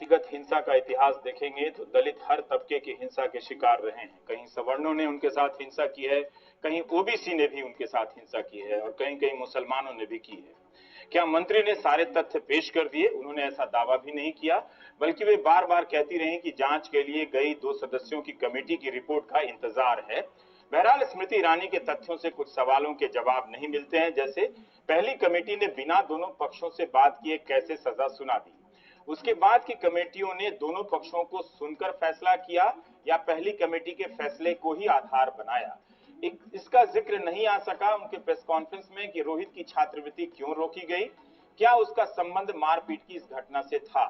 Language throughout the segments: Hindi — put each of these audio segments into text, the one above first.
व्यक्तिगत हिंसा का इतिहास देखेंगे तो दलित हर तबके की हिंसा के शिकार रहे हैं। कहीं सवर्णों ने उनके साथ हिंसा की है, कहीं ओबीसी ने भी उनके साथ हिंसा की है और कहीं कहीं मुसलमानों ने भी की है। क्या मंत्री ने सारे तथ्य पेश कर दिए? उन्होंने ऐसा दावा भी नहीं किया, बल्कि वे बार बार कहती रही कि जांच के लिए गई 2 सदस्यों की कमेटी की रिपोर्ट का इंतजार है। बहरहाल स्मृति ईरानी के तथ्यों से कुछ सवालों के जवाब नहीं मिलते हैं, जैसे पहली कमेटी ने बिना दोनों पक्षों से बात किए कैसे सजा सुना दी। उसके बाद की कमेटियों ने दोनों पक्षों को सुनकर फैसला किया या पहली कमेटी के फैसले को ही आधार बनाया। इसका जिक्र नहीं आ सका उनके प्रेस कॉन्फ्रेंस में कि रोहित की छात्रवृत्ति क्यों रोकी गई, क्या उसका संबंध मारपीट की इस घटना से था।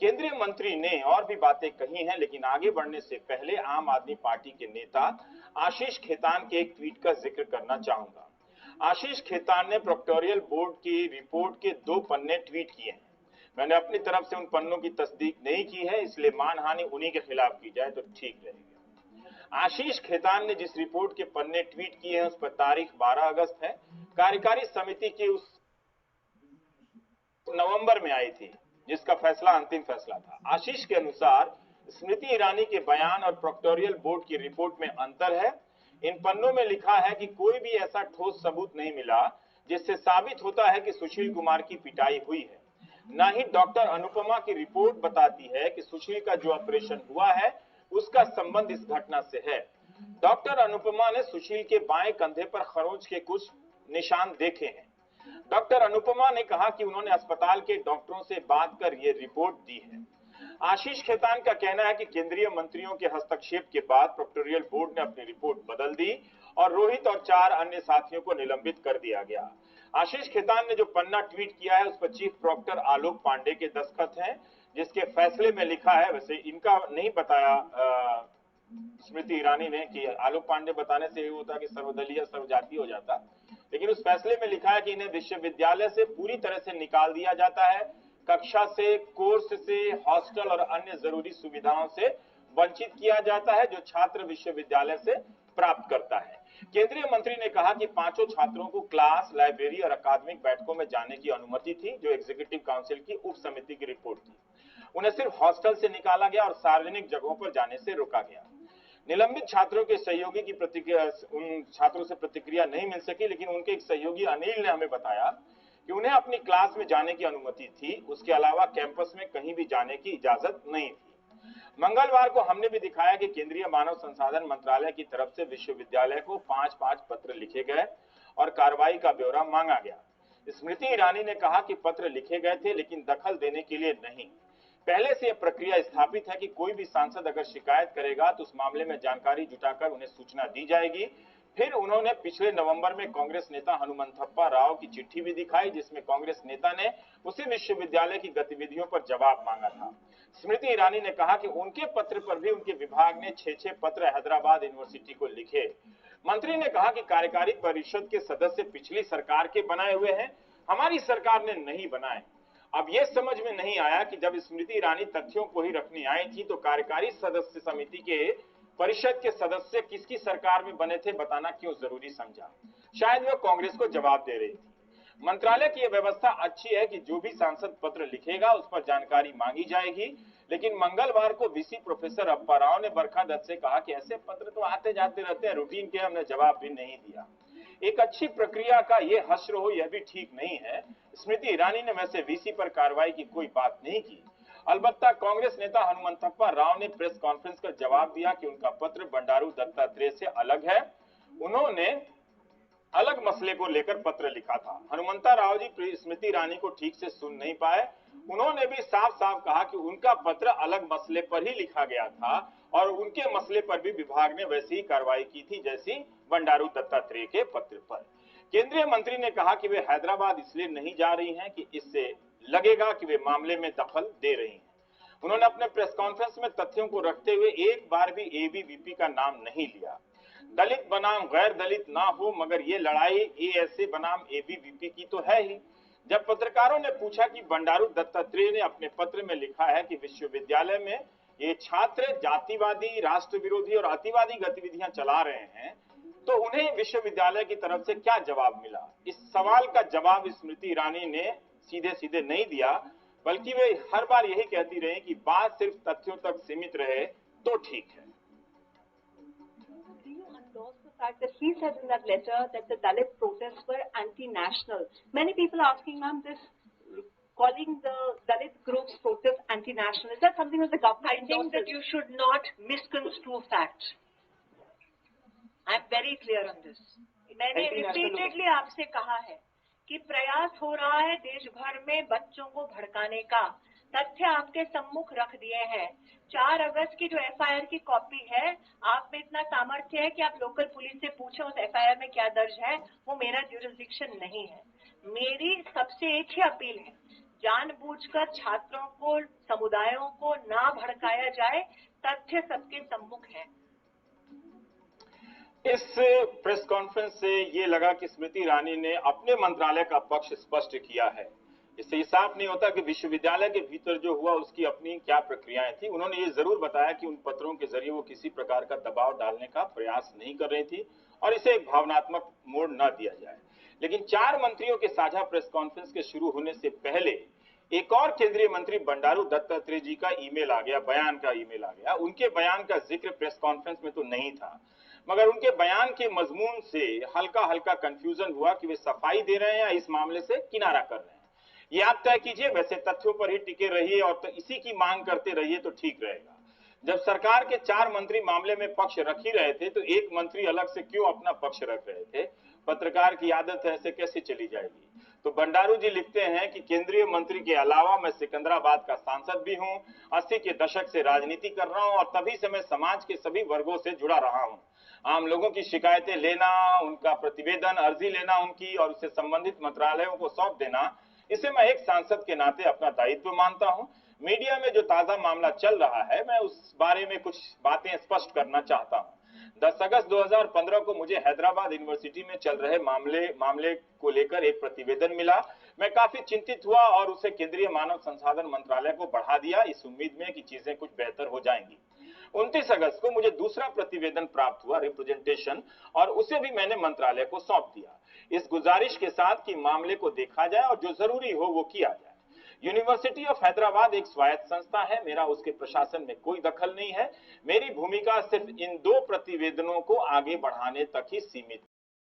केंद्रीय मंत्री ने और भी बातें कही हैं, लेकिन आगे बढ़ने से पहले आम आदमी पार्टी के नेता आशीष खेतान के एक ट्वीट का जिक्र करना चाहूंगा। आशीष खेतान ने प्रोक्टोरियल बोर्ड की रिपोर्ट के 2 पन्ने ट्वीट किए हैं। मैंने अपनी तरफ से उन पन्नों की तस्दीक नहीं की है, इसलिए मानहानि उन्हीं के खिलाफ की जाए तो ठीक रहेगा। आशीष खेतान ने जिस रिपोर्ट के पन्ने ट्वीट किए हैं उस पर तारीख 12 अगस्त है। कार्यकारी समिति की उस नवंबर में आई थी, जिसका फैसला अंतिम फैसला था। आशीष के अनुसार स्मृति ईरानी के बयान और प्रोक्टोरियल बोर्ड की रिपोर्ट में अंतर है। इन पन्नों में लिखा है कि कोई भी ऐसा ठोस सबूत नहीं मिला जिससे साबित होता है कि सुशील कुमार की पिटाई हुई है। न ही डॉक्टर अनुपमा की रिपोर्ट बताती है कि सुशील का जो ऑपरेशन हुआ है उसका संबंध इस घटना से है। डॉक्टर अनुपमा ने सुशील के बाएं कंधे पर खरोंच के कुछ निशान देखे हैं। डॉक्टर अनुपमा ने कहा कि उन्होंने अस्पताल के डॉक्टरों से बात कर यह रिपोर्ट दी है। आशीष खेतान का कहना है कि केंद्रीय मंत्रियों के हस्तक्षेप के बाद प्रोक्टोरियल बोर्ड ने अपनी रिपोर्ट बदल दी और रोहित और 4 अन्य साथियों को निलंबित कर दिया गया। आशीष खेतान ने जो पन्ना ट्वीट किया है उस पर चीफ प्रॉक्टर आलोक पांडे के दस्तखत हैं, जिसके फैसले में लिखा है, वैसे इनका नहीं बताया स्मृति ईरानी ने कि आलोक पांडे बताने से ये होता कि सर्वदलीय सर्वजातीय हो जाता, लेकिन उस फैसले में लिखा है कि इन्हें विश्वविद्यालय से पूरी तरह से निकाल दिया जाता है, कक्षा से, कोर्स से, हॉस्टल और अन्य जरूरी सुविधाओं से वंचित किया जाता है जो छात्र विश्वविद्यालय से प्राप्त करता है। केंद्रीय मंत्री ने कहा कि 5 छात्रों को क्लास, लाइब्रेरी और अकादमिक बैठकों में जाने की अनुमति थी, जो एग्जीक्यूटिव काउंसिल की उप समिति की रिपोर्ट थी। उन्हें सिर्फ हॉस्टल से निकाला गया और सार्वजनिक जगहों पर जाने से रोका गया। निलंबित छात्रों के सहयोगी की प्रतिक्रिया, उन छात्रों से प्रतिक्रिया नहीं मिल सकी, लेकिन उनके एक सहयोगी अनिल ने हमें बताया कि उन्हें अपनी क्लास में जाने की अनुमति थी, उसके अलावा कैंपस में कहीं भी जाने की इजाजत नहीं थी। मंगलवार को हमने भी दिखाया कि केंद्रीय मानव संसाधन मंत्रालय की तरफ से विश्वविद्यालय को 5-5 पत्र लिखे गए और कार्रवाई का ब्यौरा मांगा गया। स्मृति ईरानी ने कहा कि पत्र लिखे गए थे लेकिन दखल देने के लिए नहीं। पहले से यह प्रक्रिया स्थापित है कि कोई भी सांसद अगर शिकायत करेगा तो उस मामले में जानकारी जुटाकर उन्हें सूचना दी जाएगी। फिर उन्होंने पिछले नवंबर में कांग्रेस नेता हनुमंतप्पा राव की चिट्ठी भी दिखाई, जिसमें कांग्रेस नेता ने उसी विश्वविद्यालय की गतिविधियों पर जवाब मांगा था। स्मृति ईरानी ने कहा कि उनके पत्र पर भी उनके विभाग ने 6-6 पत्र हैदराबाद यूनिवर्सिटी को लिखे। मंत्री ने कहा कि कार्यकारी परिषद के सदस्य पिछली सरकार के बनाए हुए हैं, हमारी सरकार ने नहीं बनाए। अब यह समझ में नहीं आया कि जब स्मृति ईरानी तथ्यों को ही रखने आई थी तो कार्यकारी सदस्य समिति के परिषद के सदस्य किसकी सरकार में बने थे बताना क्यों जरूरी समझा। शायद वह कांग्रेस को जवाब दे रही थी। मंत्रालय की यह व्यवस्था अच्छी है कि जो भी सांसद पत्र लिखेगा उस पर जानकारी मांगी जाएगी, लेकिन मंगलवार को वीसी प्रोफेसर अप्पा राव ने बरखा दत्त से कहा कि ऐसे पत्र तो आते जाते रहते हैं, रूटीन के, हमने जवाब भी नहीं दिया। एक अच्छी प्रक्रिया का ये हश्र हो यह भी ठीक नहीं है। स्मृति ईरानी ने वैसे वीसी पर कार्रवाई की कोई बात नहीं की। अलबत्ता कांग्रेस नेता हनुमंतप्पा राव ने प्रेस कॉन्फ्रेंस कर जवाब दिया कि उनका पत्र बंडारू दत्तात्रेय से अलग है, उन्होंने अलग मसले को लेकर पत्र लिखा था। हनुमंता राव जी स्मृति ईरानी को ठीक से सुन नहीं पाए। उन्होंने भी साफ साफ कहा कि उनका पत्र अलग मसले पर ही लिखा गया था और उनके मसले पर भी विभाग ने वैसी ही कार्रवाई की थी जैसी बंडारू दत्तात्रेय के पत्र पर। केंद्रीय मंत्री ने कहा कि वे हैदराबाद इसलिए नहीं जा रही हैं कि इससे लगेगा कि वे मामले में दखल दे रही हैं। उन्होंने अपने प्रेस कॉन्फ्रेंस में तथ्यों को रखते हुए एक बार भी एबीवीपी का नाम नहीं लिया। दलित बनाम गैर दलित ना हो, मगर ये लड़ाई एएसए बनाम एबीवीपी की तो है ही। जब पत्रकारों ने पूछा कि बंडारू दत्तात्रेय ने अपने पत्र में लिखा है कि विश्वविद्यालय में ये छात्र जातिवादी, राष्ट्र विरोधी और अतिवादी गतिविधियां चला रहे हैं, तो उन्हें विश्वविद्यालय की तरफ से क्या जवाब मिला। इस सवाल का जवाब स्मृति ईरानी ने सीधे सीधे नहीं दिया, बल्कि वे हर बार यही कहती रही कि बात सिर्फ तथ्यों तक सीमित रहे तो ठीक है। Do you endorse the fact that he said in that letter that the Dalit protests were anti-national? Many people are asking, ma'am, this calling the Dalit groups protests anti-national. Is that something that the government I think that endorses? you should not misconstrue facts. I am very clear on this. मैंने repeatedly आपसे कहा है कि प्रयास हो रहा है देश भर में बच्चों को भड़काने का। तथ्य आपके सम्मुख रख दिए हैं। 4 अगस्त की जो एफआईआर की कॉपी है, आप में इतना सामर्थ्य है कि आप लोकल पुलिस से पूछें उस एफआईआर में क्या दर्ज है, वो मेरा ज्यूरिसडिक्शन नहीं है। मेरी सबसे एक ही अपील है, जानबूझकर छात्रों को, समुदायों को ना भड़काया जाए, तथ्य सबके सम्मुख है। इस प्रेस कॉन्फ्रेंस से ये लगा कि स्मृति ईरानी ने अपने मंत्रालय का पक्ष स्पष्ट किया है। इससे साफ नहीं होता कि विश्वविद्यालय के भीतर जो हुआ उसकी अपनी क्या प्रक्रियाएं थी। उन्होंने ये जरूर बताया कि उन पत्रों के जरिए वो किसी प्रकार का दबाव डालने का प्रयास नहीं कर रही थी और इसे एक भावनात्मक मोड़ न दिया जाए। लेकिन 4 मंत्रियों के साझा प्रेस कॉन्फ्रेंस के शुरू होने से पहले एक और केंद्रीय मंत्री बंडारू दत्तात्रेय जी का ईमेल आ गया, बयान का ईमेल आ गया। उनके बयान का जिक्र प्रेस कॉन्फ्रेंस में तो नहीं था, मगर उनके बयान के मजमून से हल्का हल्का कंफ्यूजन हुआ कि वे सफाई दे रहे हैं या इस मामले से किनारा कर रहे हैं। ये आप तय कीजिए, वैसे तथ्यों पर ही टिके रहिए और तो इसी की मांग करते रहिए तो ठीक रहेगा। जब सरकार के 4 मंत्री मामले में पक्ष रख ही रहे थे तो एक मंत्री अलग से क्यों अपना पक्ष रख रहे थे? पत्रकार की आदत ऐसे कैसे चली जाएगी? तो बंडारू जी लिखते हैं कि केंद्रीय मंत्री के अलावा मैं सिकंदराबाद का सांसद भी हूं, 80 के दशक से राजनीति कर रहा हूं और तभी से मैं समाज के सभी वर्गों से जुड़ा रहा हूं। आम लोगों की शिकायतें लेना, उनका प्रतिवेदन, अर्जी लेना उनकी और उससे संबंधित मंत्रालयों को सौंप देना, इसे मैं एक सांसद के नाते अपना दायित्व मानता हूं। मीडिया में जो ताजा मामला चल रहा है, मैं उस बारे में कुछ बातें स्पष्ट करना चाहता हूं। 10 अगस्त 2015 को मुझे हैदराबाद यूनिवर्सिटी में चल रहे मामले को लेकर एक प्रतिवेदन मिला। मैं काफी चिंतित हुआ और उसे केंद्रीय मानव संसाधन मंत्रालय को बढ़ा दिया, इस उम्मीद में कि चीजें कुछ बेहतर हो जाएंगी। 29 अगस्त को मुझे दूसरा प्रतिवेदन प्राप्त हुआ, रिप्रेजेंटेशन, और उसे भी मैंने मंत्रालय को सौंप दिया, इस गुजारिश के साथ कि मामले को देखा जाए और जो जरूरी हो वो किया जाए। यूनिवर्सिटी ऑफ हैदराबाद एक स्वायत्त संस्था है, मेरा उसके प्रशासन में कोई दखल नहीं है। मेरी भूमिका सिर्फ इन 2 प्रतिवेदनों को आगे बढ़ाने तक ही सीमित